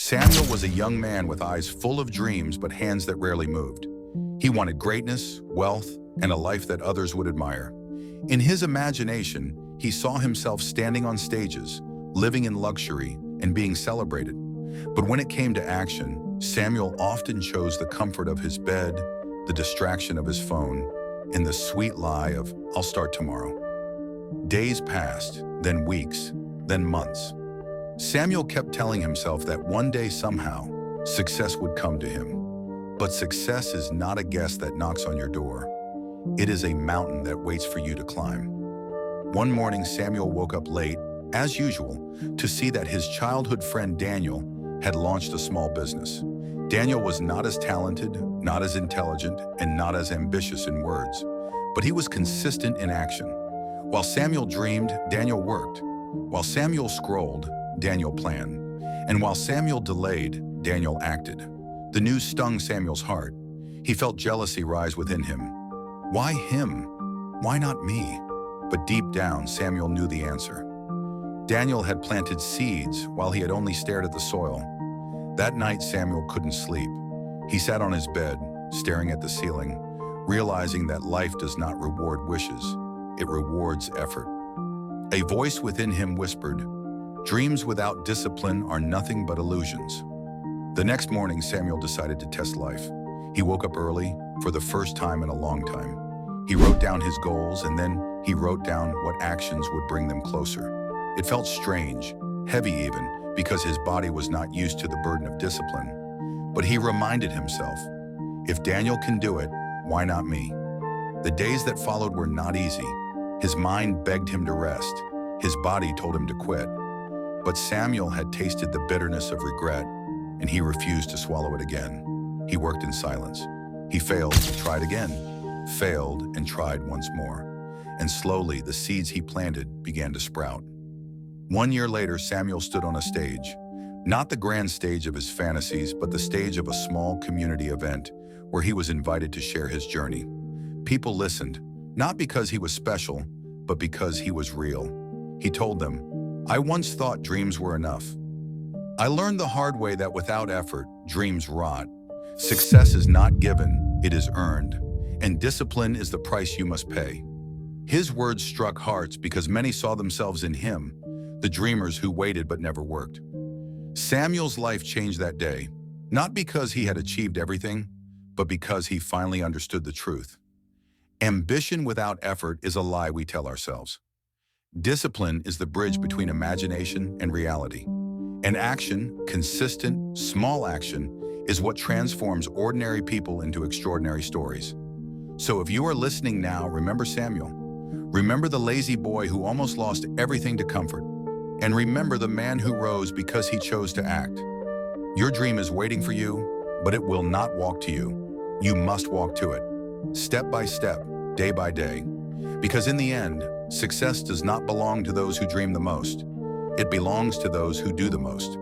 Samuel was a young man with eyes full of dreams but hands that rarely moved. He wanted greatness, wealth, and a life that others would admire. In his imagination, he saw himself standing on stages, living in luxury, and being celebrated. But when it came to action, Samuel often chose the comfort of his bed, the distraction of his phone, and the sweet lie of, "I'll start tomorrow." Days passed, then weeks, then months. Samuel kept telling himself that one day somehow, success would come to him. But success is not a guest that knocks on your door. It is a mountain that waits for you to climb. One morning, Samuel woke up late, as usual, to see that his childhood friend Daniel had launched a small business. Daniel was not as talented, not as intelligent, and not as ambitious in words, but he was consistent in action. While Samuel dreamed, Daniel worked. While Samuel scrolled, Daniel planned. And while Samuel delayed, Daniel acted. The news stung Samuel's heart. He felt jealousy rise within him. Why him? Why not me? But deep down, Samuel knew the answer. Daniel had planted seeds while he had only stared at the soil. That night, Samuel couldn't sleep. He sat on his bed, staring at the ceiling, realizing that life does not reward wishes, it rewards effort. A voice within him whispered, "Dreams without discipline are nothing but illusions." The next morning, Samuel decided to test life. He woke up early, for the first time in a long time. He wrote down his goals, and then he wrote down what actions would bring them closer. It felt strange, heavy even, because his body was not used to the burden of discipline. But he reminded himself, if Daniel can do it, why not me? The days that followed were not easy. His mind begged him to rest. His body told him to quit. But Samuel had tasted the bitterness of regret, and he refused to swallow it again. He worked in silence. He failed, tried again, failed, and tried once more. And slowly, the seeds he planted began to sprout. 1 year later, Samuel stood on a stage. Not the grand stage of his fantasies, but the stage of a small community event where he was invited to share his journey. People listened, not because he was special, but because he was real. He told them, "I once thought dreams were enough. I learned the hard way that without effort, dreams rot. Success is not given, it is earned, and discipline is the price you must pay." His words struck hearts because many saw themselves in him, the dreamers who waited but never worked. Samuel's life changed that day, not because he had achieved everything, but because he finally understood the truth. Ambition without effort is a lie we tell ourselves. Discipline is the bridge between imagination and reality. And action, consistent, small action, is what transforms ordinary people into extraordinary stories. So if you are listening now, remember Samuel. Remember the lazy boy who almost lost everything to comfort. And remember the man who rose because he chose to act. Your dream is waiting for you, but it will not walk to you. You must walk to it, step by step, day by day. Because in the end, success does not belong to those who dream the most. It belongs to those who do the most.